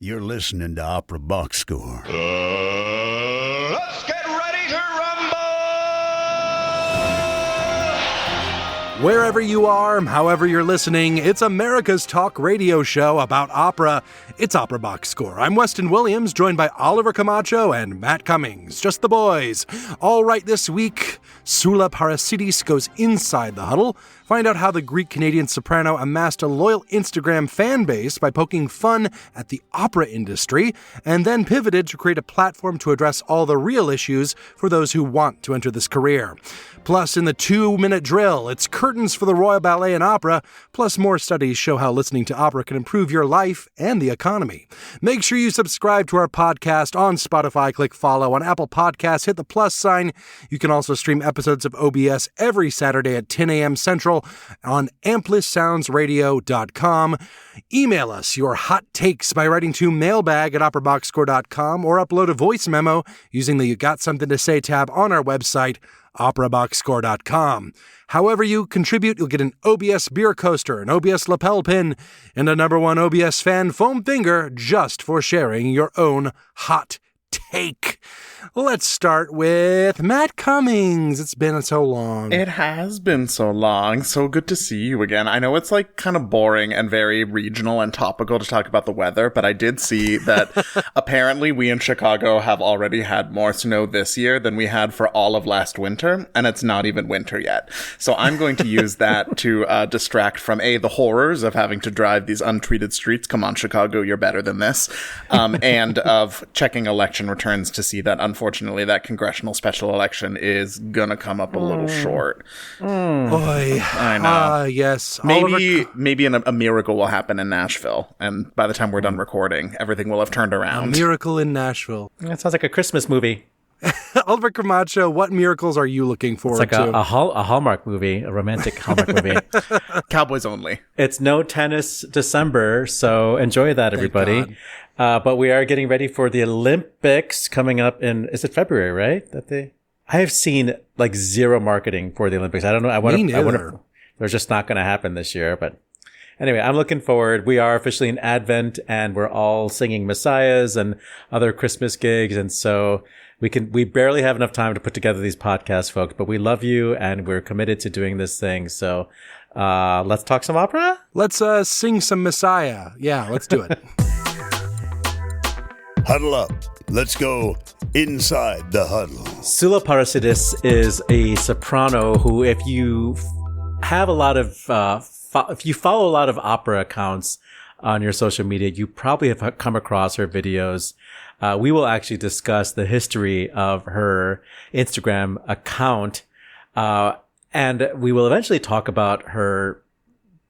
You're listening to Opera Box Score. Let's get ready to rumble! Wherever you are, however you're listening, it's America's talk radio show about opera. It's Opera Box Score. I'm Weston Williams, joined by Oliver Camacho and Matt Cummings. Just the boys. All right, this week, Soula Parassidis goes inside the huddle. Find out how the Greek-Canadian soprano amassed a loyal Instagram fan base by poking fun at the opera industry, and then pivoted to create a platform to address all the real issues for those who want to enter this career. Plus, in the 2-minute drill, it's curtains for the Royal Ballet and Opera, plus more studies show how listening to opera can improve your life and the economy. Make sure you subscribe to our podcast on Spotify, click follow on Apple Podcasts, hit the plus sign. You can also stream episodes of OBS every Saturday at 10 a.m. Central on amplisssoundsradio.com. Email us your hot takes by writing to mailbag@operaboxscore.com or upload a voice memo using the You Got Something to Say tab on our website, operaboxscore.com. However you contribute, you'll get an OBS beer coaster, an OBS lapel pin, and a #1 OBS fan foam finger just for sharing your own hot take. Let's start with Matt Cummings. It's been so long. It has been so long. So good to see you again. I know it's like kind of boring and very regional and topical to talk about the weather, but I did see that apparently we in Chicago have already had more snow this year than we had for all of last winter, and it's not even winter yet. So I'm going to use that to distract from the horrors of having to drive these untreated streets. Come on, Chicago, you're better than this. And of checking election returns to see that unfortunately that congressional special election is gonna come up a little short. Boy. I know. Yes. Maybe a miracle will happen in Nashville, and by the time we're done recording, everything will have turned A around. miracle in Nashville. That sounds like a Christmas movie. Oliver Camacho, what miracles are you looking forward It's like to? a Hallmark movie, a romantic Hallmark movie. Cowboys only. It's no tennis December, so enjoy that, everybody. But we are getting ready for the Olympics coming up is it February, right? I have seen like zero marketing for the Olympics. I don't know. I wonder they're just not going to happen this year. But anyway, I'm looking forward. We are officially in Advent, and we're all singing Messiahs and other Christmas gigs, and so we barely have enough time to put together these podcasts, folks. But we love you, and we're committed to doing this thing. So let's talk some opera. Let's sing some Messiah. Yeah, let's do it. Huddle up. Let's go inside the huddle. Soula Parassidis is a soprano who, if you have a lot of, if you follow a lot of opera accounts on your social media, you probably have come across her videos. We will actually discuss the history of her Instagram account, and we will eventually talk about her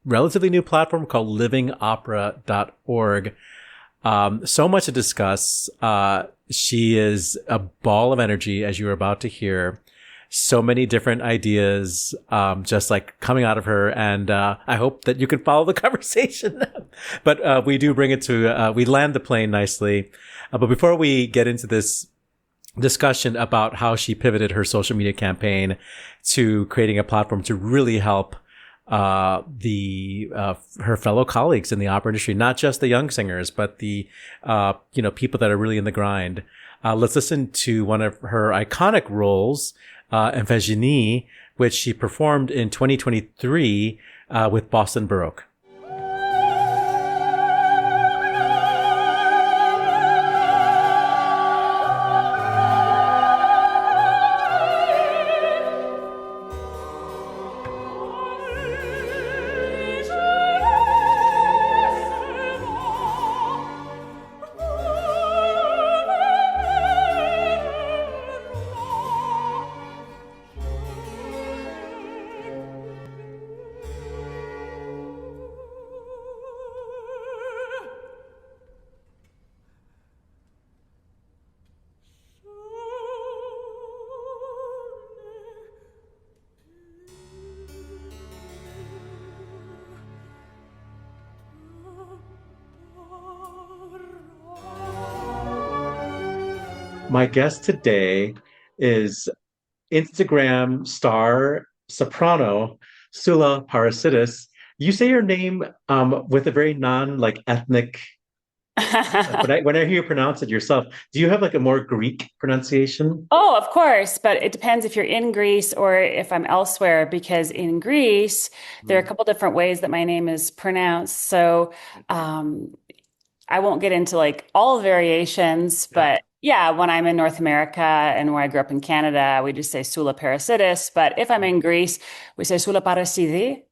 relatively new platform called livingopera.org. So much to discuss. She is a ball of energy, as you were about to hear. So many different ideas, just like coming out of her. And, I hope that you can follow the conversation. But, we do bring it to, we land the plane nicely. But before we get into this discussion about how she pivoted her social media campaign to creating a platform to really help her fellow colleagues in the opera industry, not just the young singers, but the, people that are really in the grind. Let's listen to one of her iconic roles, Ephigenie, which she performed in 2023, with Boston Baroque. My guest today is Instagram star soprano Soula Parassidis. You say your name with a very ethnic When I hear you pronounce it yourself, do you have like a more Greek pronunciation? Oh, of course, but it depends if you're in Greece or if I'm elsewhere, because in Greece, there are a couple different ways that my name is pronounced. So, um, I won't get into like all variations, Yeah. but yeah, when I'm in North America and where I grew up in Canada, we just say Soula Parassidis. But if I'm in Greece, we say Soula Parasidi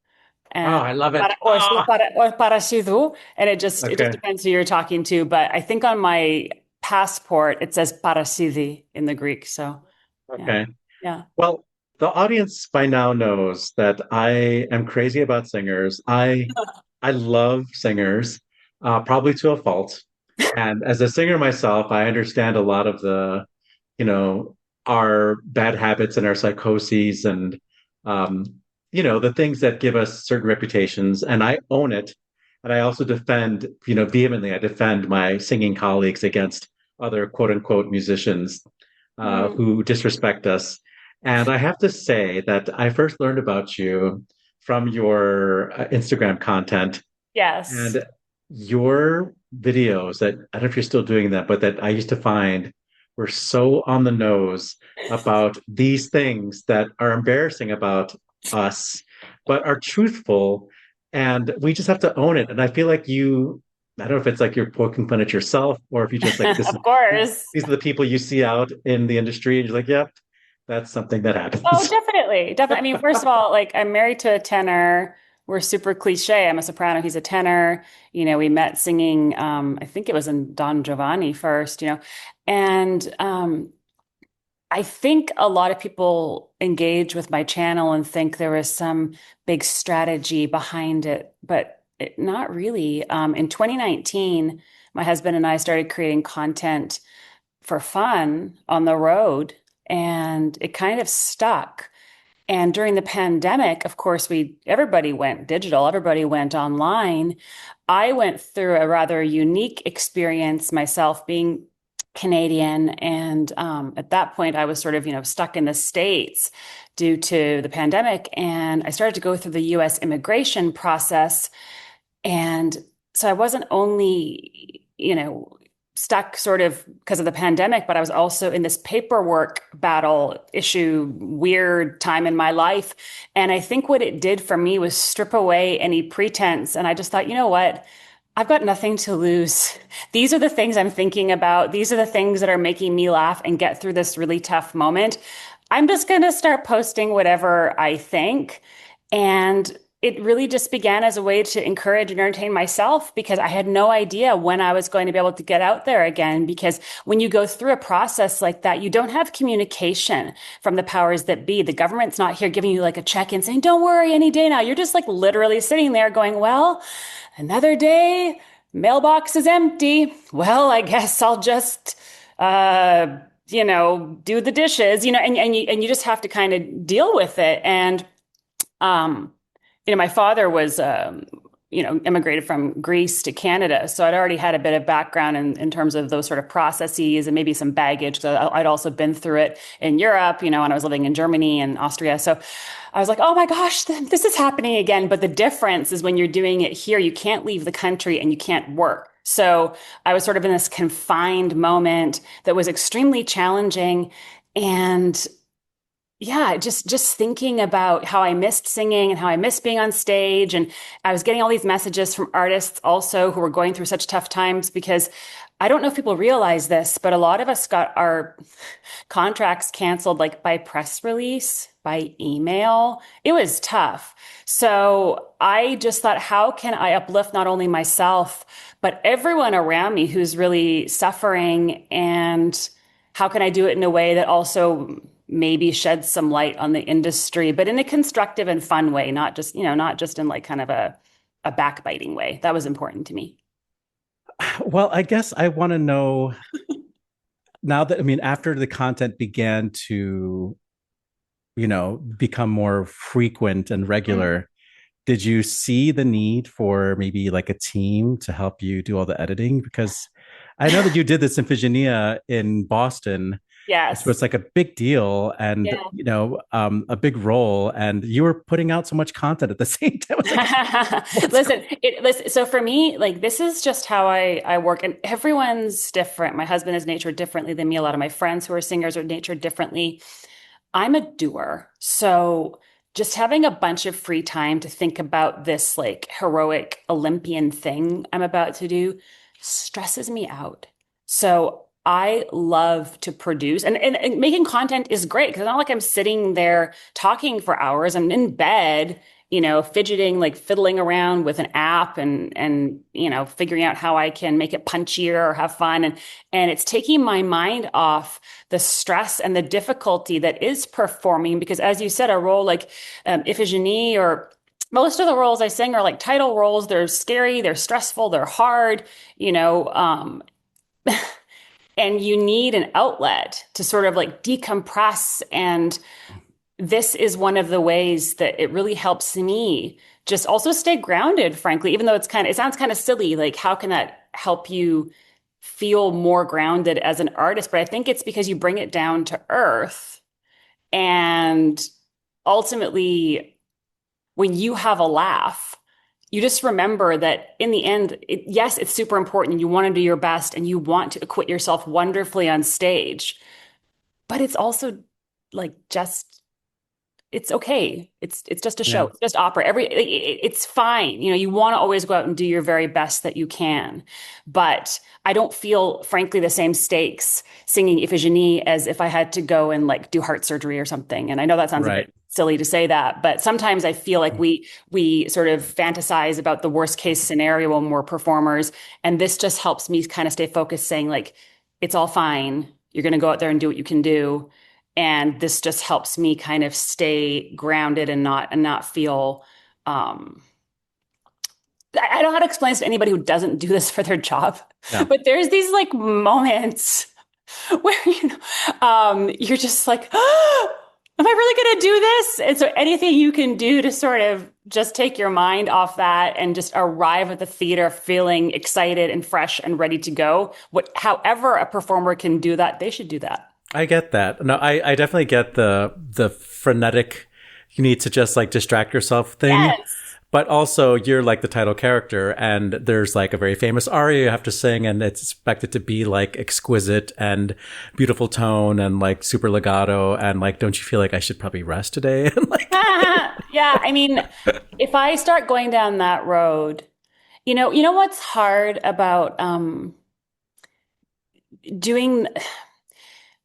Oh, and I love it. Ah, or Parasidou, and it just okay. depends who you're talking to. But I think on my passport it says Parasidi in the Greek. So yeah, Okay. yeah. Well, the audience by now knows that I am crazy about singers. I love singers, probably to a fault. And as a singer myself, I understand a lot of you know, our bad habits and our psychoses and, um, the things that give us certain reputations. And I own it. And I also defend, vehemently, I defend my singing colleagues against other quote unquote musicians Mm, who disrespect us. And I have to say that I first learned about you from your Instagram content yes. and your videos that I don't know if you're still doing that, but that I used to find were so on the nose about these things that are embarrassing about us, but are truthful. And we just have to own it. And I feel like I don't know if it's like you're poking fun at yourself or if you just like, Of course. these are the people you see out in the industry and you're like, yep, that's something that Oh, happens. definitely. Definitely. I mean, first of all, like I'm married to a tenor. We're super cliche. I'm a soprano. He's a tenor. We met singing, I think it was in Don Giovanni first, and I think a lot of people engage with my channel and think there was some big strategy behind it, but not really. In 2019, my husband and I started creating content for fun on the road, and it kind of stuck. And during the pandemic, of course, everybody went digital, everybody went online. I went through a rather unique experience myself being Canadian. And at that point, I was sort of, stuck in the States due to the pandemic. And I started to go through the US immigration process. And so I wasn't only, stuck sort of because of the pandemic, but I was also in this paperwork battle issue, weird time in my life. And I think what it did for me was strip away any pretense. And I just thought, you know what? I've got nothing to lose. These are the things I'm thinking about. These are the things that are making me laugh and get through this really tough moment. I'm just going to start posting whatever I think. And it really just began as a way to encourage and entertain myself because I had no idea when I was going to be able to get out there again. Because when you go through a process like that, you don't have communication from the powers that be. The government's not here giving you like a check in saying, don't worry, any day now. You're just like literally sitting there going, well, another day, mailbox is empty. Well, I guess I'll just, do the dishes, and you just have to kind of deal with it. And, um, my father was, immigrated from Greece to Canada. So I'd already had a bit of background in terms of those sort of processes and maybe some baggage. So I'd also been through it in Europe, when I was living in Germany and Austria. So I was like, oh my gosh, this is happening again. But the difference is when you're doing it here, you can't leave the country and you can't work. So I was sort of in this confined moment that was extremely challenging. And yeah, just thinking about how I missed singing and how I missed being on stage. And I was getting all these messages from artists also who were going through such tough times because I don't know if people realize this, but a lot of us got our contracts canceled like by press release, by email. It was tough. So I just thought, how can I uplift not only myself, but everyone around me who's really suffering? And how can I do it in a way that also maybe sheds some light on the industry, but in a constructive and fun way, not just in like kind of a backbiting way. That was important to me. Well, I guess I want to know now that, I mean, after the content began to, become more frequent and regular, did you see the need for maybe like a team to help you do all the editing? Because I know that you did this Symphogenia in Boston, So Yes. it's like a big deal and, Yeah. a big role. And you were putting out so much content at the same time. I was like, what's Listen, so for me, like this is just how I work, and everyone's different. My husband is natured differently than me. A lot of my friends who are singers are natured differently. I'm a doer. So just having a bunch of free time to think about this like heroic Olympian thing I'm about to do stresses me out. So I love to produce, and making content is great because it's not like I'm sitting there talking for hours. I'm in bed, fidgeting, like fiddling around with an app and figuring out how I can make it punchier or have fun. And it's taking my mind off the stress and the difficulty that is performing. Because as you said, a role like Iphigenie, or most of the roles I sing are like title roles. They're scary, they're stressful, they're hard, you know, and you need an outlet to sort of like decompress. And this is one of the ways that it really helps me just also stay grounded, frankly, even though it sounds kind of silly. Like, how can that help you feel more grounded as an artist? But I think it's because you bring it down to earth. And ultimately, when you have a laugh, you just remember that in the end, yes, it's super important. You want to do your best and you want to acquit yourself wonderfully on stage, but it's also like it's okay. It's just a show. yeah. It's just opera. It's fine. You want to always go out and do your very best that you can. But I don't feel, frankly, the same stakes singing Iphigenie as if I had to go and like do heart surgery or something. And I know that sounds a Right. bit silly to say that, but sometimes I feel like we sort of fantasize about the worst case scenario when we're performers. And this just helps me kind of stay focused, saying like, it's all fine. You're going to go out there and do what you can do. And this just helps me kind of stay grounded and not feel I don't know how to explain this to anybody who doesn't do this for their job. Yeah. But there's these like moments where you're just like, oh, am I really going to do this? And so anything you can do to sort of just take your mind off that and just arrive at the theater feeling excited and fresh and ready to go. However a performer can do that, they should do that. I get that. No, I definitely get the frenetic, you need to just like distract yourself thing. Yes. But also you're like the title character and there's like a very famous aria you have to sing and it's expected to be like exquisite and beautiful tone and like super legato and like, don't you feel like I should probably rest today? And like, Yeah. I mean, if I start going down that road, you know what's hard about doing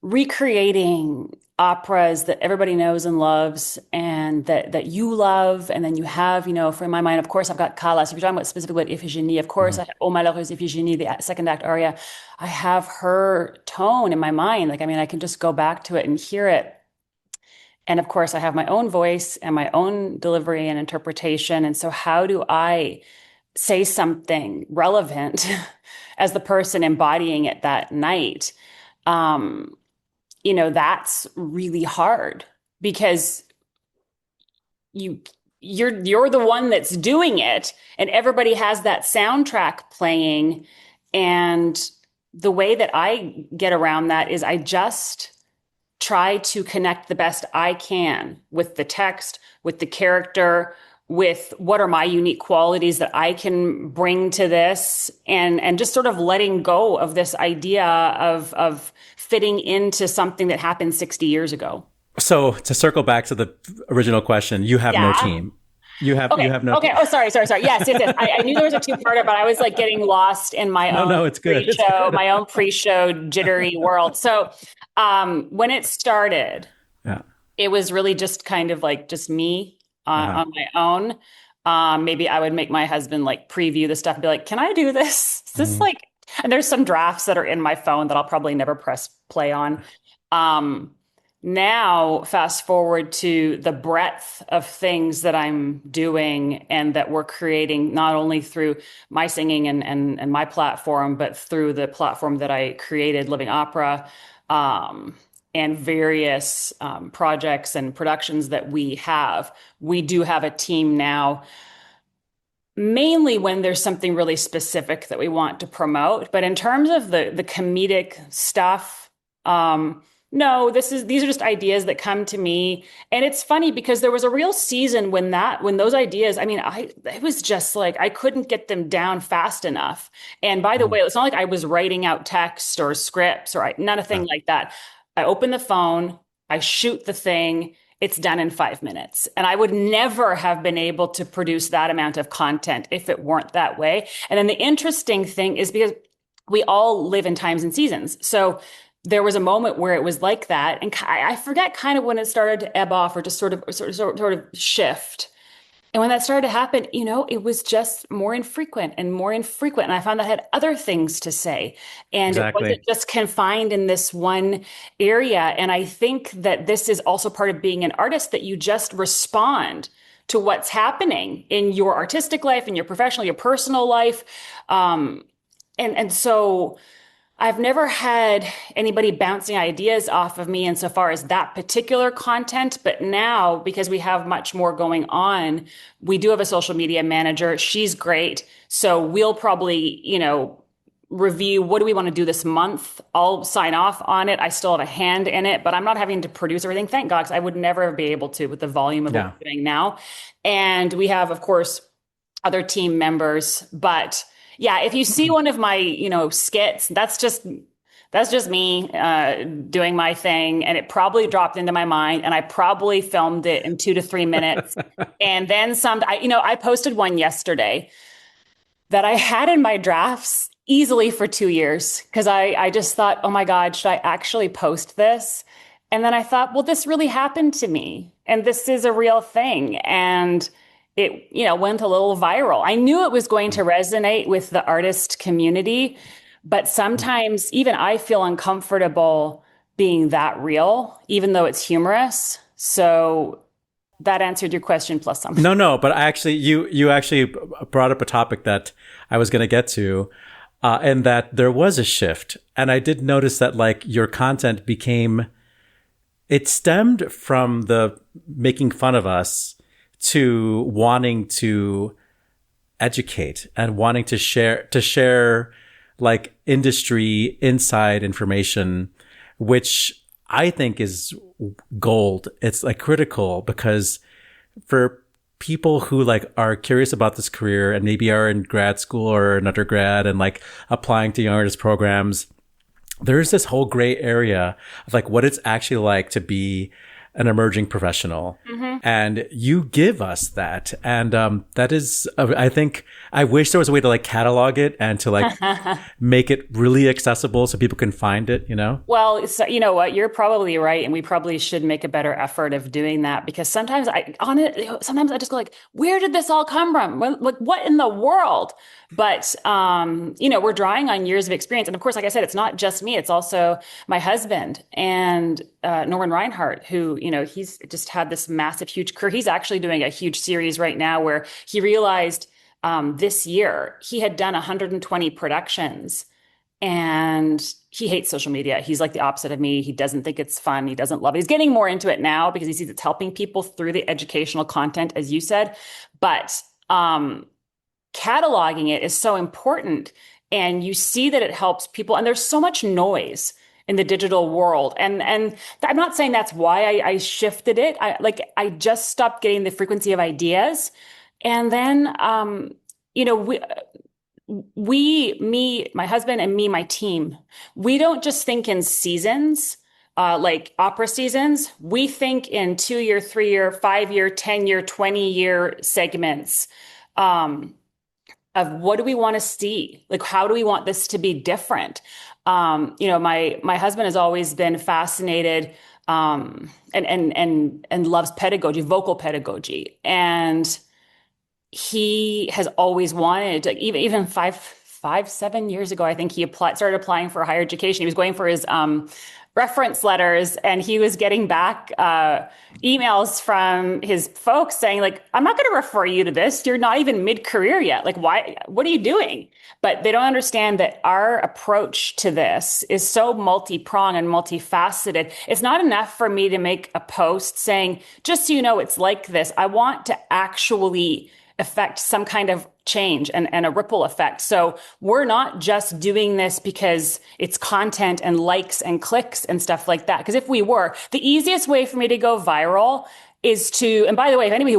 recreating operas that everybody knows and loves and that you love, and then you have, for my mind, of course, I've got Callas. If you're talking about specifically about Iphigenie, of course, I have Oh Malheureuse Iphigenie, the second act aria. I have her tone in my mind. Like, I mean, I can just go back to it and hear it. And of course, I have my own voice and my own delivery and interpretation. And so how do I say something relevant as the person embodying it that night? That's really hard because you're the one that's doing it, and everybody has that soundtrack playing. And the way that I get around that is I just try to connect the best I can with the text, with the character, with what are my unique qualities that I can bring to this, and just sort of letting go of this idea of fitting into something that happened 60 years ago. so to circle back to the original question, you have no team. You have no Okay. team. Oh, sorry. Yes. I knew there was a two-parter, but I was like getting lost in my own it's good. pre-show, my own pre-show jittery world. So when it started, Yeah. it was really just kind of like just me on my own. Maybe I would make my husband like preview the stuff and be like, can I do this? Is this like, and there's some drafts that are in my phone that I'll probably never press play on. Now, fast forward to the breadth of things that I'm doing and that we're creating, not only through my singing and my platform, but through the platform that I created, Living Opera, and various projects and productions that we have. We do have a team now, mainly when there's something really specific that we want to promote. But in terms of the comedic stuff, No, these are just ideas that come to me. And it's funny because there was a real season when those ideas, I mean, it was just like I couldn't get them down fast enough. And by the way, it's not like I was writing out text or scripts or none of thing like that. I open the phone, I shoot the thing, it's done in 5 minutes. And I would never have been able to produce that amount of content if it weren't that way. And then the interesting thing is because we all live in times and seasons. So there was a moment where it was like that. And I forget kind of when it started to ebb off or just sort of shift. And when that started to happen, it was just more infrequent and more infrequent. And I found that I had other things to say. And It wasn't just confined in this one area. And I think that this is also part of being an artist, that you just respond to what's happening in your artistic life, in your professional, your personal life. And so I've never had anybody bouncing ideas off of me insofar as that particular content. But now, because we have much more going on, we do have a social media manager. She's great. So we'll probably, review what do we want to do this month. I'll sign off on it. I still have a hand in it, but I'm not having to produce everything. Thank God, because I would never be able to with the volume of what we're doing now. And we have, of course, other team members, but yeah, if you see one of my, skits, that's just me doing my thing, and it probably dropped into my mind, and I probably filmed it in 2 to 3 minutes, and then some. I posted one yesterday that I had in my drafts easily for 2 years because I just thought, oh my God, should I actually post this? And then I thought, well, this really happened to me, and this is a real thing, and it, went a little viral. I knew it was going to resonate with the artist community, but sometimes even I feel uncomfortable being that real, even though it's humorous. So that answered your question plus something. No, but you actually brought up a topic that I was going to get to, and that there was a shift. And I did notice that your content it stemmed from the making fun of us to wanting to educate and wanting to share industry inside information, which I think is gold. It's critical because for people who are curious about this career and maybe are in grad school or an undergrad and applying to young artist programs, there's this whole gray area of what it's actually like to be an emerging professional. Mm-hmm. And you give us that. And that is, I think, I wish there was a way to catalog it and to make it really accessible so people can find it, Well, so, you know what? You're probably right. And we probably should make a better effort of doing that, because sometimes I just go where did this all come from? What in the world? But, we're drawing on years of experience. And of course, like I said, it's not just me. It's also my husband and Norman Reinhardt, who, he's just had this massive, huge career. He's actually doing a huge series right now where he realized this year he had done 120 productions, and he hates social media. He's the opposite of me. He doesn't think it's fun. He doesn't love it. He's getting more into it now because he sees it's helping people through the educational content, as you said. But cataloging it is so important, and you see that it helps people. And there's so much noise in the digital world. And I'm not saying that's why I shifted it. I just stopped getting the frequency of ideas. And then, my husband and me, my team, we don't just think in seasons, like opera seasons. We think in 2-year, 3-year, 5-year, 10-year, 20-year segments, of what do we want to see? How do we want this to be different? My husband has always been fascinated and loves pedagogy, vocal pedagogy, and he has always wanted to, even 7 years ago, I think he started applying for higher education. He was going for his reference letters, and he was getting back emails from his folks saying I'm not going to refer you to this. You're not even mid-career yet. Why? What are you doing? But they don't understand that our approach to this is so multi-pronged and multifaceted. It's not enough for me to make a post saying, just so you know, it's like this. I want to actually affect some kind of change and a ripple effect. So we're not just doing this because it's content and likes and clicks and stuff like that. Because if we were, the easiest way for me to go viral is to, and by the way, if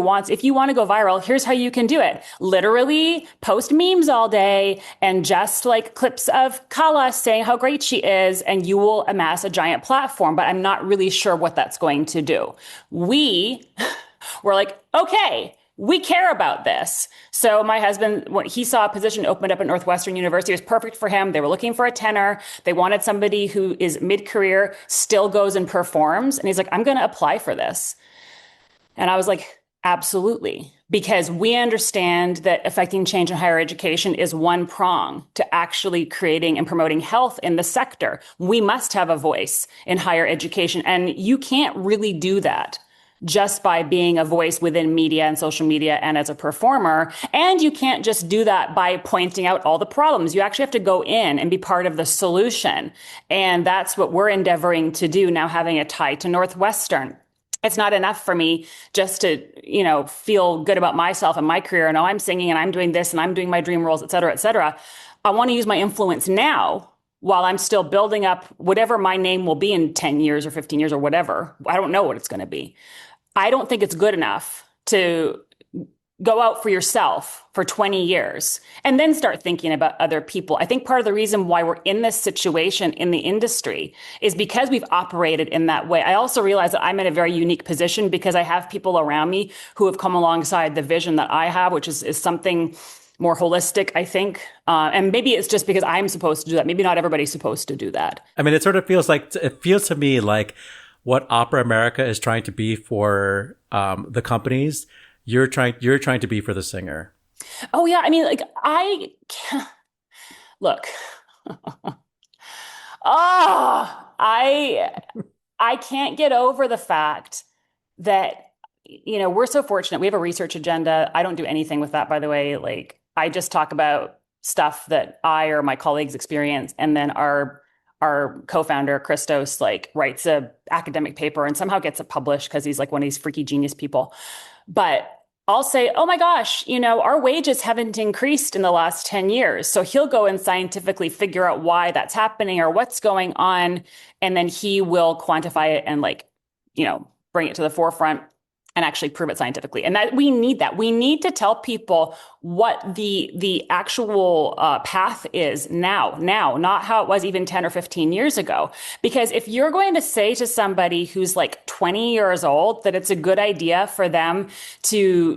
you want to go viral, here's how you can do it. Literally post memes all day and just like clips of Kala saying how great she is, and you will amass a giant platform. But I'm not really sure what that's going to do. We're like, okay, we care about this. So my husband, when he saw a position opened up at Northwestern University, it was perfect for him. They were looking for a tenor. They wanted somebody who is mid-career, still goes and performs. And he's like, I'm going to apply for this. And I was like, absolutely. Because we understand that affecting change in higher education is one prong to actually creating and promoting health in the sector. We must have a voice in higher education. And you can't really do that just by being a voice within media and social media and as a performer. And you can't just do that by pointing out all the problems. You actually have to go in and be part of the solution. And that's what we're endeavoring to do now, having a tie to Northwestern. It's not enough for me just to, feel good about myself and my career. And I'm singing and I'm doing this and I'm doing my dream roles, et cetera, et cetera. I want to use my influence now while I'm still building up whatever my name will be in 10 years or 15 years or whatever. I don't know what it's going to be. I don't think it's good enough to go out for yourself for 20 years and then start thinking about other people. I think part of the reason why we're in this situation in the industry is because we've operated in that way. I also realize that I'm in a very unique position because I have people around me who have come alongside the vision that I have, which is something more holistic, I think. And maybe it's just because I'm supposed to do that. Maybe not everybody's supposed to do that. I mean, it feels to me like what Opera America is trying to be for the companies, you're trying to be for the singer. Oh yeah, I mean, like I can't look. I can't get over the fact that we're so fortunate. We have a research agenda. I don't do anything with that, by the way. Like I just talk about stuff that I or my colleagues experience, and then our co-founder, Christos, writes a academic paper and somehow gets it published because he's like one of these freaky genius people. But I'll say, oh my gosh, our wages haven't increased in the last 10 years. So he'll go and scientifically figure out why that's happening or what's going on. And then he will quantify it and bring it to the forefront and actually prove it scientifically. And that we need that. We need to tell people what the actual path is now, not how it was even 10 or 15 years ago. Because if you're going to say to somebody who's 20 years old that it's a good idea for them to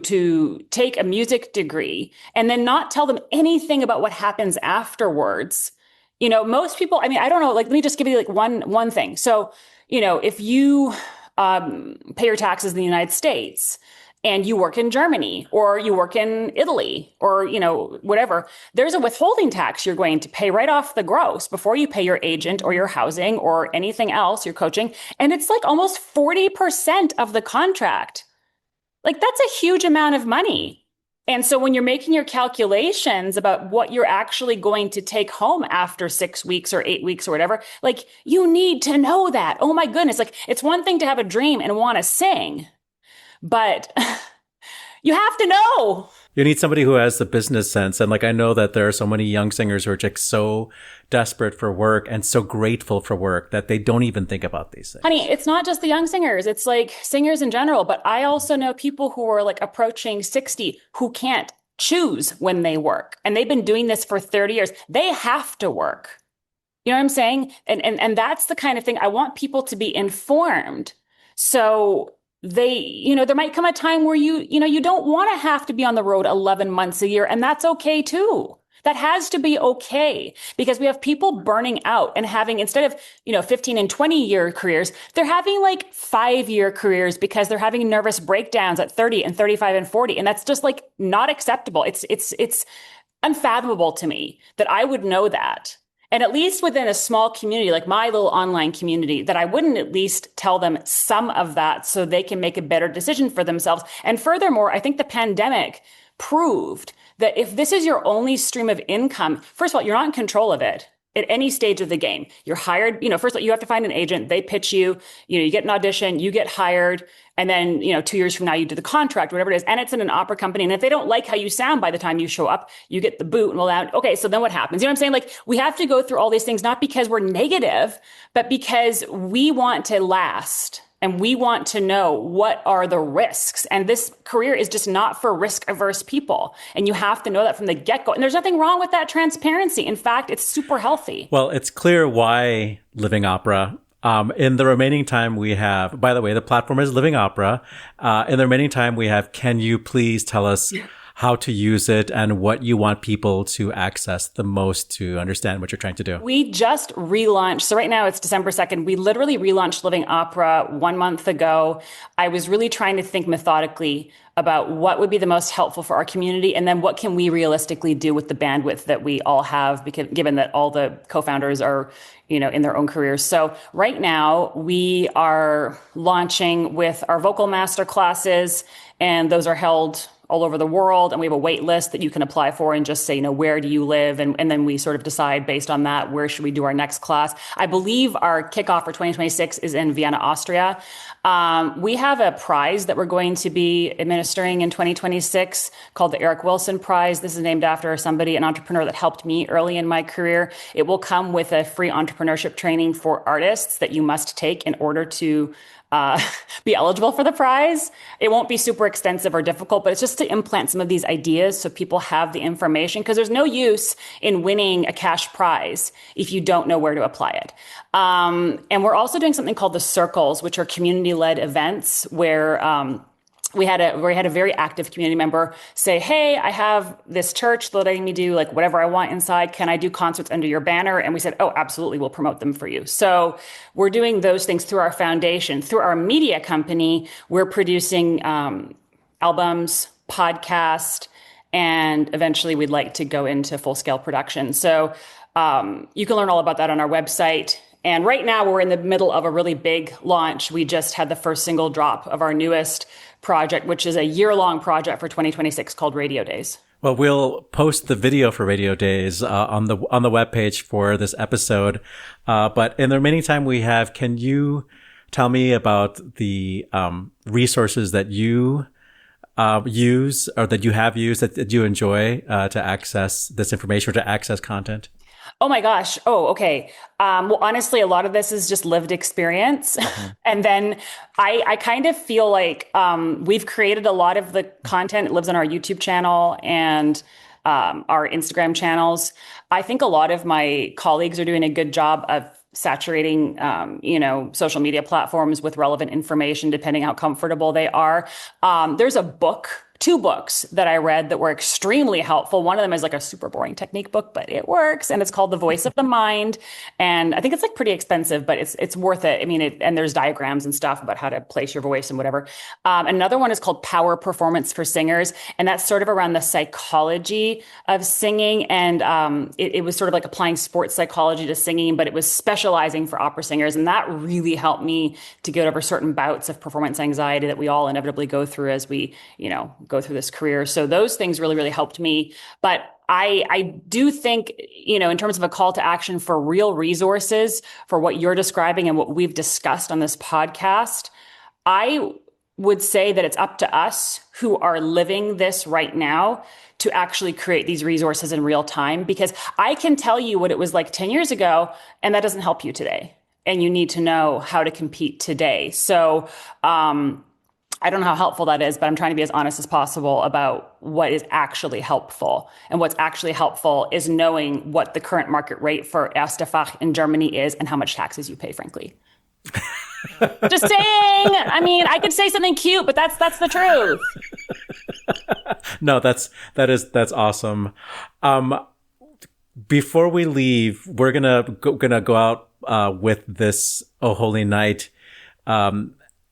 take a music degree and then not tell them anything about what happens afterwards, most people, I mean, I don't know, let me just give you one thing. So, if you pay your taxes in the United States and you work in Germany or you work in Italy or, whatever, there's a withholding tax you're going to pay right off the gross before you pay your agent or your housing or anything else, your coaching. And it's almost 40% of the contract. That's a huge amount of money. And so when you're making your calculations about what you're actually going to take home after 6 weeks or 8 weeks or whatever, you need to know that. Oh my goodness. It's one thing to have a dream and want to sing, but you have to know. You need somebody who has the business sense. And I know that there are so many young singers who are just so desperate for work and so grateful for work that they don't even think about these things. Honey, it's not just the young singers. It's singers in general. But I also know people who are approaching 60 who can't choose when they work. And they've been doing this for 30 years. They have to work. You know what I'm saying? And that's the kind of thing I want people to be informed. So there might come a time where you don't want to have to be on the road 11 months a year. And that's okay too. That has to be okay because we have people burning out and having, instead of, 15 and 20-year careers, they're having 5-year careers because they're having nervous breakdowns at 30 and 35 and 40. And that's just not acceptable. It's unfathomable to me that I would know that. And at least within a small community, like my little online community, that I wouldn't at least tell them some of that so they can make a better decision for themselves. And furthermore, I think the pandemic proved that if this is your only stream of income, first of all, you're not in control of it. at any stage of the game. You're hired, first you have to find an agent, they pitch you, you get an audition, you get hired, and then, 2 years from now you do the contract, whatever it is, and it's in an opera company. And if they don't like how you sound by the time you show up, you get the boot and okay, so then what happens? You know what I'm saying? Like, we have to go through all these things, not because we're negative, but because we want to last. And we want to know what are the risks. And this career is just not for risk averse people. And you have to know that from the get go. And there's nothing wrong with that transparency. In fact, it's super healthy. Well, it's clear why Living Opera. In the remaining time we have, by the way, the platform is Living Opera. In the remaining time we have, can you please tell us how to use it and what you want people to access the most to understand what you're trying to do? We just relaunched. So right now it's December 2nd. We literally relaunched Living Opera 1 month ago. I was really trying to think methodically about what would be the most helpful for our community, and then what can we realistically do with the bandwidth that we all have, because given that all the co-founders are, in their own careers. So right now we are launching with our vocal master classes, and those are held all over the world. And we have a wait list that you can apply for and just say, where do you live? And then we sort of decide based on that, where should we do our next class? I believe our kickoff for 2026 is in Vienna, Austria. We have a prize that we're going to be administering in 2026 called the Eric Wilson Prize. This is named after an entrepreneur that helped me early in my career. It will come with a free entrepreneurship training for artists that you must take in order to be eligible for the prize. It won't be super extensive or difficult, but it's just to implant some of these ideas so people have the information, because there's no use in winning a cash prize if you don't know where to apply it. And we're also doing something called the Circles, which are community-led events where we had a very active community member say, hey, I have this church letting me do like whatever I want inside. Can I do concerts under your banner? And we said, oh, absolutely. We'll promote them for you. So we're doing those things through our foundation. Through our media company, we're producing albums, podcast, and eventually we'd like to go into full-scale production. So you can learn all about that on our website. And right now we're in the middle of a really big launch. We just had the first single drop of our newest project, which is a year-long project for 2026 called Radio Days. Well, we'll post the video for Radio Days on the webpage for this episode. But in the remaining time we have, can you tell me about the resources that you use or that you have used that you enjoy to access this information or to access content? Oh my gosh. Oh, okay. Well, honestly, a lot of this is just lived experience. Mm-hmm. And then I kind of feel like we've created a lot of the content. It lives on our YouTube channel and our Instagram channels. I think a lot of my colleagues are doing a good job of saturating, social media platforms with relevant information, depending how comfortable they are. There's two books that I read that were extremely helpful. One of them is like a super boring technique book, but it works. And it's called The Voice of the Mind. And I think it's like pretty expensive, but it's worth it. I mean, and there's diagrams and stuff about how to place your voice and whatever. Another one is called Power Performance for Singers. And that's sort of around the psychology of singing. And it was sort of like applying sports psychology to singing, but it was specializing for opera singers. And that really helped me to get over certain bouts of performance anxiety that we all inevitably go through as we, go through this career. So those things really, really helped me. But I do think, in terms of a call to action for real resources for what you're describing and what we've discussed on this podcast, I would say that it's up to us who are living this right now to actually create these resources in real time, because I can tell you what it was like 10 years ago, and that doesn't help you today. And you need to know how to compete today. So, I don't know how helpful that is, but I'm trying to be as honest as possible about what is actually helpful. And what's actually helpful is knowing what the current market rate for Erste Fach in Germany is and how much taxes you pay, frankly. Just saying. I mean, I could say something cute, but that's the truth. No, that's awesome. Before we leave, we're gonna go out with this O Holy Night.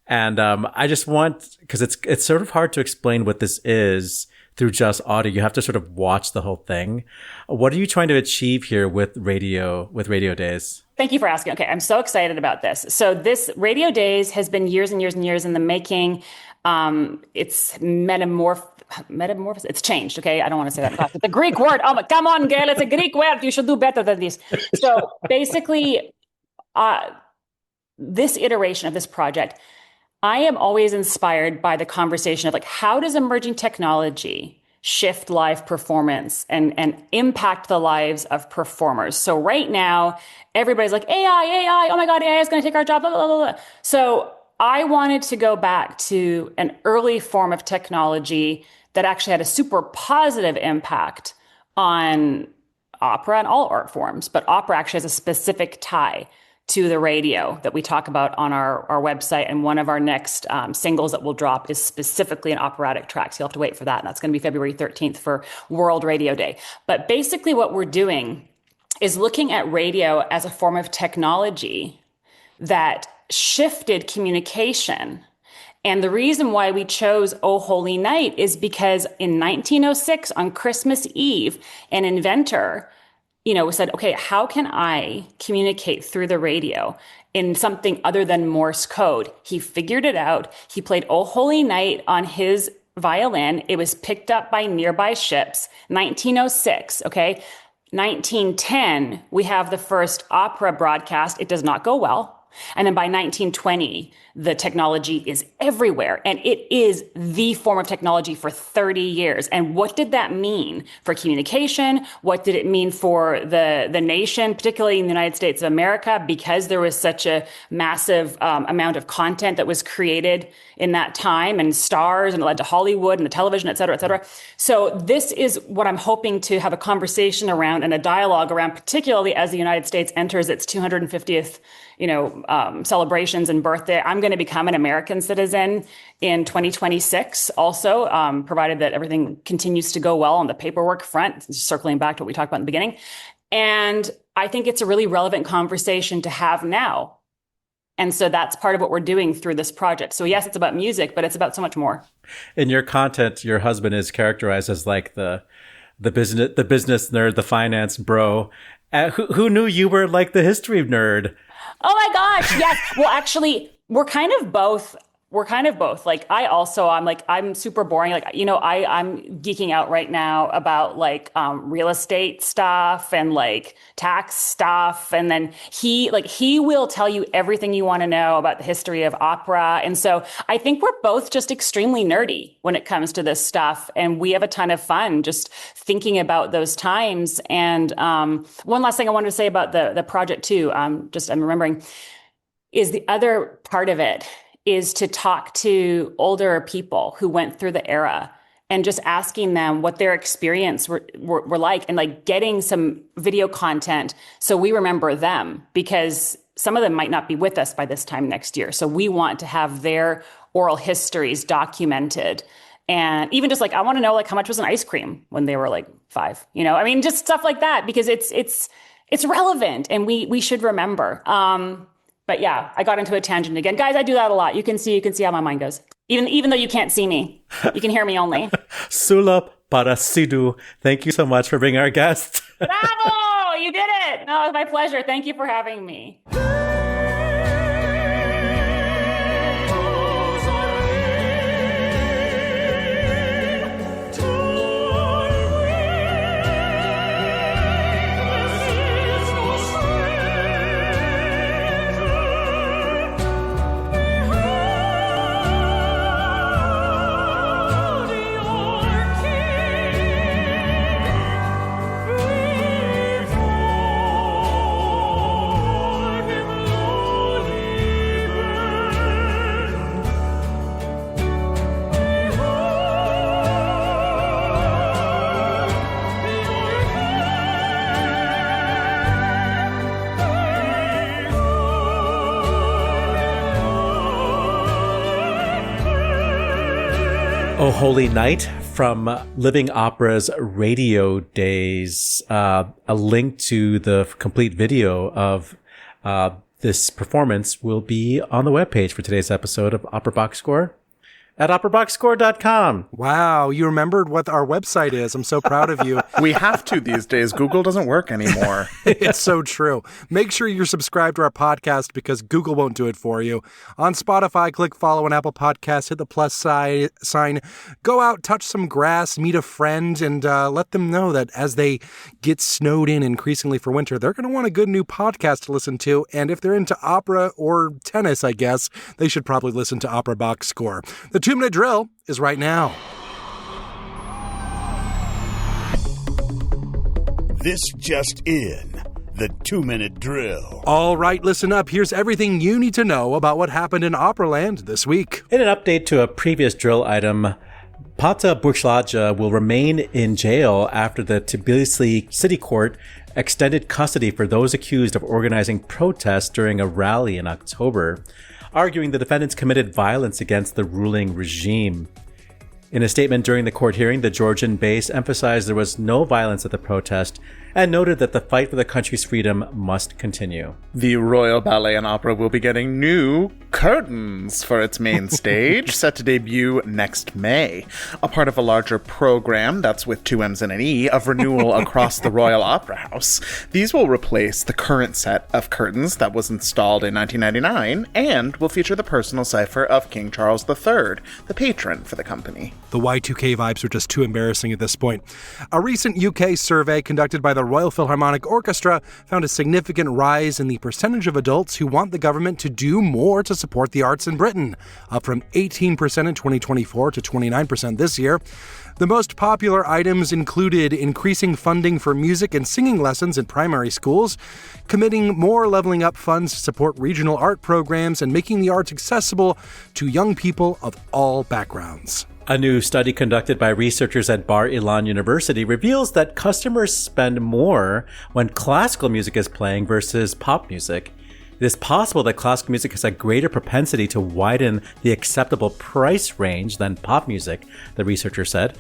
And I just want, because it's sort of hard to explain what this is through just audio. You have to sort of watch the whole thing. What are you trying to achieve here with Radio Days? Thank you for asking. Okay, I'm so excited about this. So this Radio Days has been years and years and years in the making. It's metamorphosis. It's changed. Okay, I don't want to say that fast. It's a Greek word. Oh, my, come on, Gail. It's a Greek word. You should do better than this. So basically, this iteration of this project, I am always inspired by the conversation of like, how does emerging technology shift live performance and impact the lives of performers? So right now, everybody's like, AI, oh my God, AI is going to take our job, blah, blah, blah, blah. So I wanted to go back to an early form of technology that actually had a super positive impact on opera and all art forms, but opera actually has a specific tie to the radio that we talk about on our website. And one of our next singles that we'll drop is specifically an operatic track. So you'll have to wait for that. And that's going to be February 13th for World Radio Day. But basically what we're doing is looking at radio as a form of technology that shifted communication. And the reason why we chose O Holy Night is because in 1906 on Christmas Eve, an inventor said, okay, how can I communicate through the radio in something other than Morse code? He figured it out. He played O Holy Night on his violin. It was picked up by nearby ships. 1906, okay? 1910, we have the first opera broadcast. It does not go well. And then by 1920, the technology is everywhere. And it is the form of technology for 30 years. And what did that mean for communication? What did it mean for the nation, particularly in the United States of America, because there was such a massive amount of content that was created in that time and stars, and it led to Hollywood and the television, et cetera, et cetera. So this is what I'm hoping to have a conversation around and a dialogue around, particularly as the United States enters its 250th celebrations and birthday. I'm going to become an American citizen in 2026 also, provided that everything continues to go well on the paperwork front, circling back to what we talked about in the beginning. And I think it's a really relevant conversation to have now. And so that's part of what we're doing through this project. So yes, it's about music, but it's about so much more. In your content, your husband is characterized as like the business nerd, the finance bro. Who knew you were like the history nerd? Oh my gosh. Yes. Well, actually, we're kind of both. Like I'm super boring. Like, I'm geeking out right now about like real estate stuff and like tax stuff. And then he will tell you everything you want to know about the history of opera. And so I think we're both just extremely nerdy when it comes to this stuff. And we have a ton of fun just thinking about those times. And one last thing I wanted to say about the project too, I'm remembering, is the other part of it is to talk to older people who went through the era and just asking them what their experience were like, and like getting some video content so we remember them, because some of them might not be with us by this time next year. So we want to have their oral histories documented. And even just like, I want to know like how much was an ice cream when they were like 5, just stuff like that, because it's relevant and we should remember. But yeah, I got into a tangent again. Guys, I do that a lot. You can see how my mind goes. Even though you can't see me, you can hear me only. Soula Parassidis, thank you so much for being our guest. Bravo! You did it! No, it was my pleasure. Thank you for having me. Oh Holy Night from Living Opera's Radio Days. A link to the complete video of this performance will be on the webpage for today's episode of Opera Box Score. at operaboxscore.com. Wow, you remembered what our website is. I'm so proud of you. We have to these days. Google doesn't work anymore. It's so true. Make sure you're subscribed to our podcast because Google won't do it for you. On Spotify, click follow on Apple Podcasts, hit the plus sign, go out, touch some grass, meet a friend, and let them know that as they get snowed in increasingly for winter, they're going to want a good new podcast to listen to. And if they're into opera or tennis, I guess, they should probably listen to Opera Box Score. The 2-minute drill is right now. This just in. The 2-minute drill. All right, listen up. Here's everything you need to know about what happened in Operaland this week. In an update to a previous drill item, Pata Burchlaja will remain in jail after the Tbilisi City Court extended custody for those accused of organizing protests during a rally in October, arguing the defendants committed violence against the ruling regime. In a statement during the court hearing, the Georgian base emphasized there was no violence at the protest and noted that the fight for the country's freedom must continue. The Royal Ballet and Opera will be getting new curtains for its main stage, set to debut next May. A part of a larger program, that's with 2 M's and an E, of renewal across the Royal Opera House. These will replace the current set of curtains that was installed in 1999 and will feature the personal cipher of King Charles III, the patron for the company. The Y2K vibes are just too embarrassing at this point. A recent UK survey conducted by the Royal Philharmonic Orchestra found a significant rise in the percentage of adults who want the government to do more to support the arts in Britain, up from 18% in 2024 to 29% this year. The most popular items included increasing funding for music and singing lessons in primary schools, committing more leveling up funds to support regional art programs, and making the arts accessible to young people of all backgrounds. A new study conducted by researchers at Bar Ilan University reveals that customers spend more when classical music is playing versus pop music. It is possible that classical music has a greater propensity to widen the acceptable price range than pop music, the researcher said.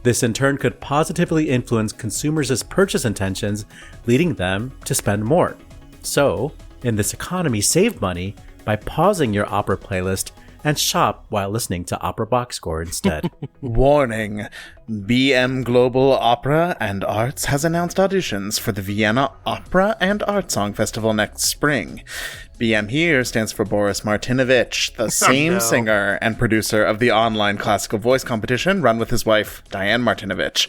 This in turn could positively influence consumers' purchase intentions, leading them to spend more. So, in this economy, save money by pausing your opera playlist and shop while listening to Opera Box Score instead. Warning. BM Global Opera and Arts has announced auditions for the Vienna Opera and Art Song Festival next spring. BM here stands for Boris Martinovich, the same singer and producer of the online classical voice competition run with his wife, Diane Martinovich.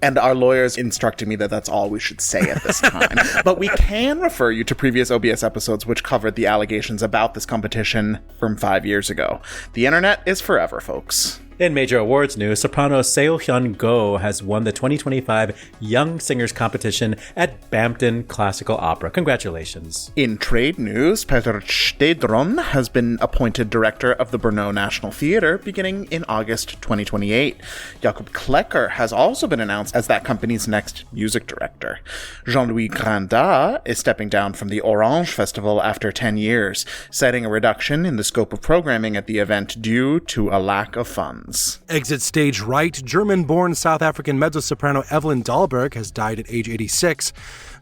And our lawyers instructed me that that's all we should say at this time. But we can refer you to previous OBS episodes which covered the allegations about this competition from 5 years ago. The internet is forever, folks. In major awards news, soprano Seo Hyun-go has won the 2025 Young Singers Competition at Bampton Classical Opera. Congratulations. In trade news, Petr Štedron has been appointed director of the Brno National Theatre beginning in August 2028. Jakub Klecker has also been announced as that company's next music director. Jean-Louis Grandin is stepping down from the Orange Festival after 10 years, citing a reduction in the scope of programming at the event due to a lack of funds. Exit stage right. German-born South African mezzo-soprano Evelyn Dahlberg has died at age 86.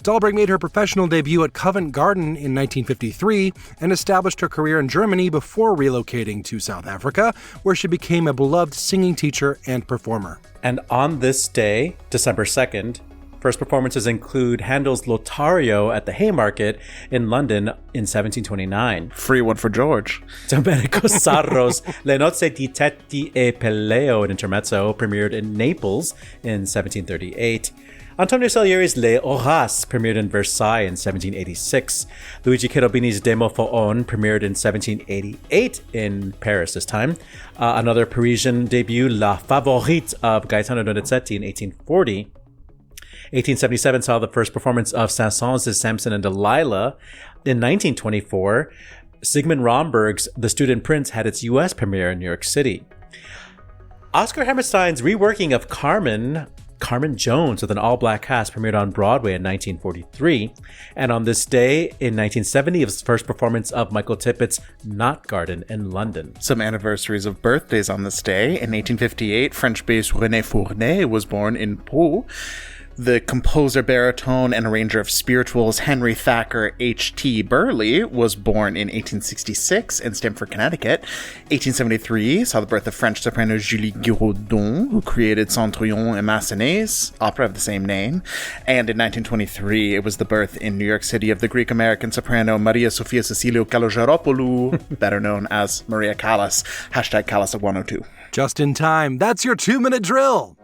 Dahlberg made her professional debut at Covent Garden in 1953 and established her career in Germany before relocating to South Africa, where she became a beloved singing teacher and performer. And on this day, December 2nd, first performances include Handel's Lothario at the Haymarket in London in 1729. Free one for George. Domenico Sarro's Le Nozze di Teti e Peleo in Intermezzo premiered in Naples in 1738. Antonio Salieri's Le Horace premiered in Versailles in 1786. Luigi Cherubini's De Mofoon premiered in 1788 in Paris this time. Another Parisian debut, La Favorite of Gaetano Donizetti in 1840. 1877 saw the first performance of Saint-Saëns' Samson and Delilah. In 1924, Sigmund Romberg's The Student Prince had its U.S. premiere in New York City. Oscar Hammerstein's reworking of Carmen Jones with an all-black cast premiered on Broadway in 1943. And on this day, in 1970, it was the first performance of Michael Tippett's Knot Garden in London. Some anniversaries of birthdays on this day. In 1858, French bass René Fournet was born in Pau. The composer, baritone, and arranger of spirituals Henry Thacker H.T. Burleigh was born in 1866 in Stamford, Connecticut. 1873 saw the birth of French soprano Julie Giraudon, who created Cendrillon and Massenet's opera of the same name. And in 1923, it was the birth in New York City of the Greek-American soprano Maria Sofia Cecilio Kalogeropoulou, better known as Maria Callas. Hashtag Callas at 102. Just in time. That's your 2-minute drill.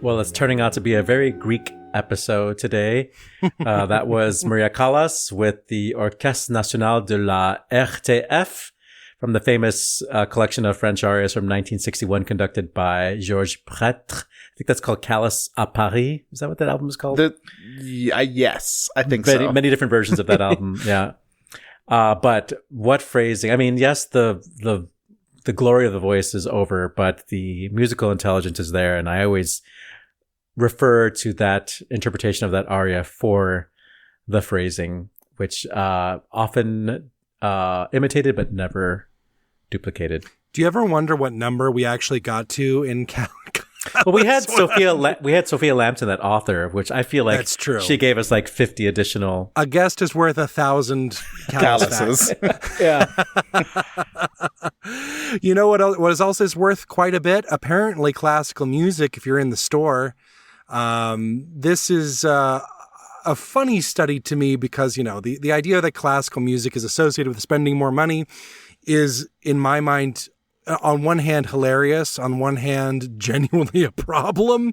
Well, it's turning out to be a very Greek episode today. That was Maria Callas with the Orchestre National de la RTF from the famous collection of French arias from 1961 conducted by Georges Prêtre. I think that's called Callas à Paris. Is that what that album is called? Yes, I think so. Many different versions of that album, yeah. But what phrasing? I mean, yes, the glory of the voice is over, but the musical intelligence is there, and I always refer to that interpretation of that aria for the phrasing, which often imitated but never duplicated. Do you ever wonder what number we actually got to in Well, we had Sophia Lambton, that author, which I feel like that's true. She gave us like 50 additional. A guest is worth 1,000 Calluses. Yeah. You know what is also worth quite a bit? Apparently, classical music. If you're in the store, this is a funny study to me because the idea that classical music is associated with spending more money is, in my mind, on one hand hilarious, on one hand genuinely a problem,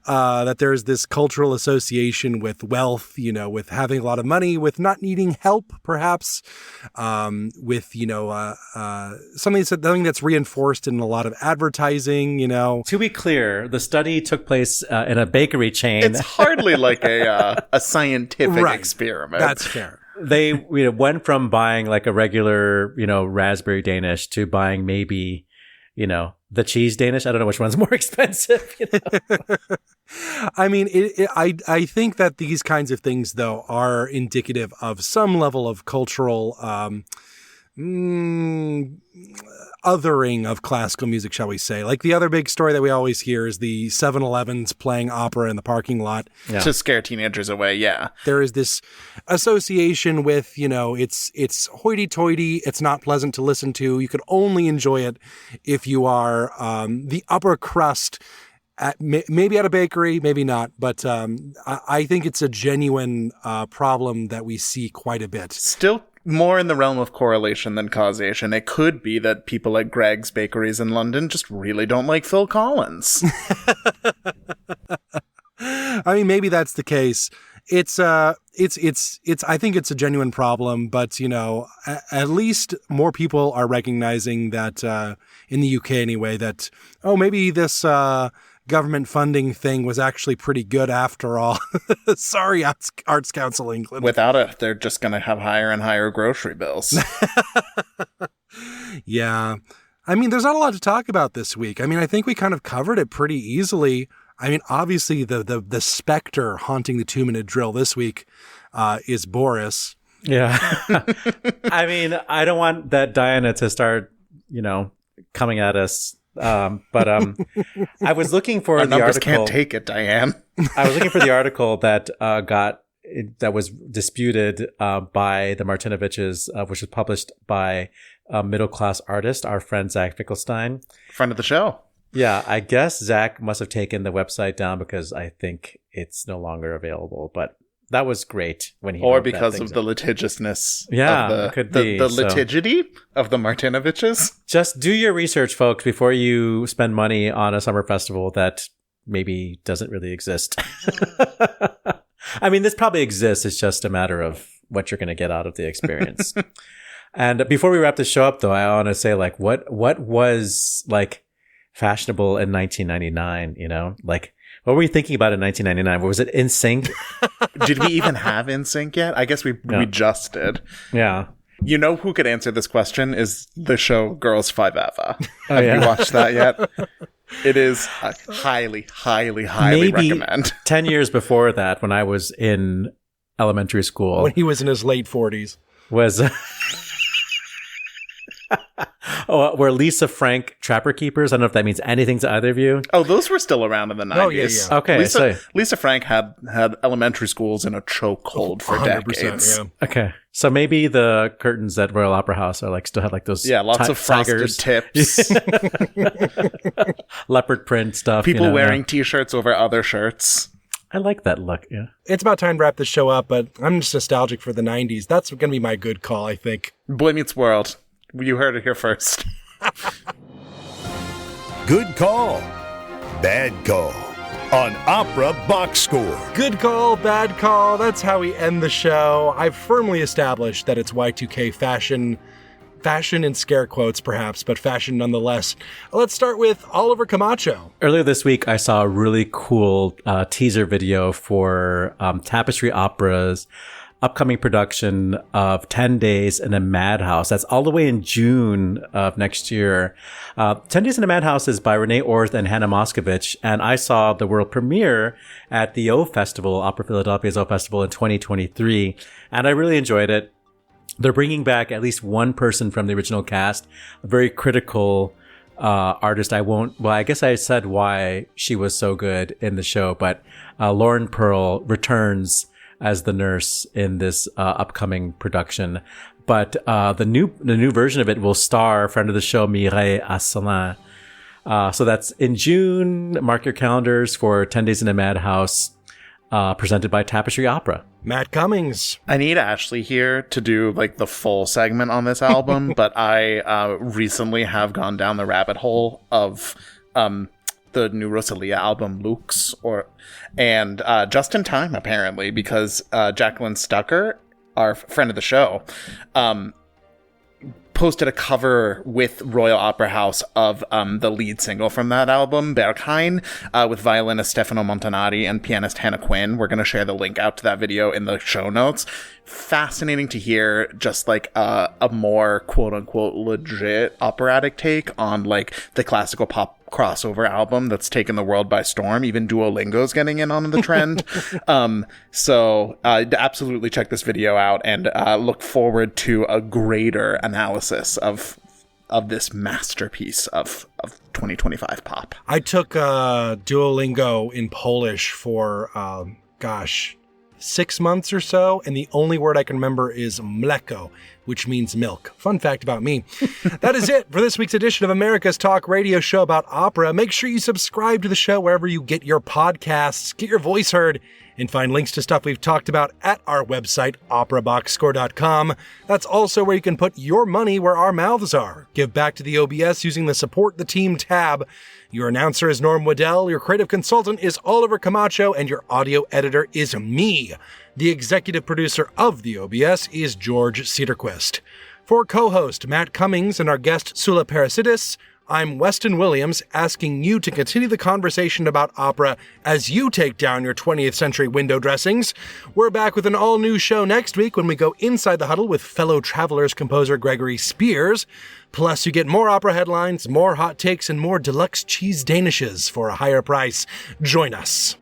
that there's this cultural association with wealth, with having a lot of money, with not needing help, perhaps, with, something that's reinforced in a lot of advertising, To be clear, the study took place in a bakery chain. It's hardly like a scientific experiment. That's fair. They went from buying like a regular, raspberry Danish to buying maybe, the cheese Danish. I don't know which one's more expensive. I mean, I think that these kinds of things, though, are indicative of some level of cultural othering of classical music, shall we say. Like the other big story that we always hear is the 7-Elevens playing opera in the parking lot. Yeah. To scare teenagers away, yeah. There is this association with, it's hoity-toity, it's not pleasant to listen to. You could only enjoy it if you are the upper crust, maybe at a bakery, maybe not. But I think it's a genuine problem that we see quite a bit. Still more in the realm of correlation than causation. It could be that people at Greg's Bakeries in London just really don't like Phil Collins. I mean, maybe that's the case. It's I think it's a genuine problem, but at least more people are recognizing that in the UK anyway, that maybe this government funding thing was actually pretty good after all. Sorry, Arts Council England. Without it, they're just going to have higher and higher grocery bills. Yeah. I mean, there's not a lot to talk about this week. I mean, I think we kind of covered it pretty easily. I mean, obviously the specter haunting the 2-minute drill this week is Boris. Yeah. I mean, I don't want that Diana to start, coming at us. But I was looking for the article. Can't take it, Diane. I was looking for the article that that was disputed by the Martinoviches, which was published by a middle class artist, our friend Zach Finkelstein, friend of the show. Yeah, I guess Zach must have taken the website down because I think it's no longer available. But That was great when he Or wrote that because thing of the down. litigiousness Yeah, of it could be, the so. litigity of the Martinoviches. Just do your research, folks, before you spend money on a summer festival that maybe doesn't really exist. I mean, this probably exists. It's just a matter of what you're going to get out of the experience. And before we wrap the show up, though, I want to say, like, what was, like, fashionable in 1999, you know? Like, what were you thinking about in 1999? Was it NSYNC? Did we even have NSYNC yet? I guess we just did. Yeah. You know who could answer this question is the show Girls Five Eva. Oh, Have yeah. you watched that yet? It is a highly Maybe recommend. 10 years before that, when I was in elementary school, When he was in his late 40s. was were Lisa Frank Trapper Keepers. I don't know if that means anything to either of you. Oh, those were still around in the 90s. Oh, yeah, yeah. Okay, Lisa Frank had elementary schools in a chokehold for 100%, decades. yeah. okay. So maybe the curtains at Royal Opera House are like still have like those Yeah, lots of frosted tips. leopard print stuff. People you know, wearing T-shirts over other shirts. I like that look. Yeah. It's about time to wrap this show up, but I'm just nostalgic for the 90s. That's going to be my good call, I think. Boy Meets World. You heard it here first. Good call. Bad call. On Opera Box Score. Good call, bad call. That's how we end the show. I've firmly established that it's Y2K fashion. Fashion in scare quotes, perhaps, but fashion nonetheless. Let's start with Oliver Camacho. Earlier this week, I saw a really cool teaser video for Tapestry Opera's upcoming production of 10 Days in a Madhouse. That's all the way in June of next year. 10 Days in a Madhouse is by Renee Orth and Hannah Moscovich, and I saw the world premiere at the O Festival, Opera Philadelphia's O Festival in 2023, and I really enjoyed it. They're bringing back at least one person from the original cast, a very critical artist. I guess I said why she was so good in the show, but Lauren Pearl returns as the nurse in this upcoming production. But the new version of it will star friend of the show Mireille Asselin. So that's in June. Mark your calendars for 10 Days in a Madhouse, presented by Tapestry Opera. Matt Cummings. I need Ashley here to do like the full segment on this album, but I recently have gone down the rabbit hole of the new Rosalia album, Lux, and just in time apparently, because Jacqueline Stucker, our friend of the show, posted a cover with Royal Opera House of the lead single from that album, Berghain, with violinist Stefano Montanari and pianist Hannah Quinn. We're going to share the link out to that video in the show notes. Fascinating to hear just like a more quote-unquote legit operatic take on like the classical pop crossover album that's taken the world by storm. Even Duolingo's getting in on the trend. So absolutely check this video out and look forward to a greater analysis of this masterpiece of 2025 pop. I took Duolingo in Polish for, 6 months or so, and the only word I can remember is mleko, which means milk. Fun fact about me. That is it for this week's edition of America's Talk Radio Show about opera. Make sure you subscribe to the show wherever you get your podcasts, get your voice heard, and find links to stuff we've talked about at our website, operaboxscore.com. That's also where you can put your money where our mouths are. Give back to the OBS using the Support the Team tab. Your announcer is Norm Waddell, your creative consultant is Oliver Camacho, and your audio editor is me. The executive producer of the OBS is George Cedarquist. For co-host Matt Cummings and our guest Soula Parassidis, I'm Weston Williams, asking you to continue the conversation about opera as you take down your 20th century window dressings. We're back with an all-new show next week when we go inside the huddle with fellow Travelers composer Gregory Spears. Plus, you get more opera headlines, more hot takes, and more deluxe cheese danishes for a higher price. Join us.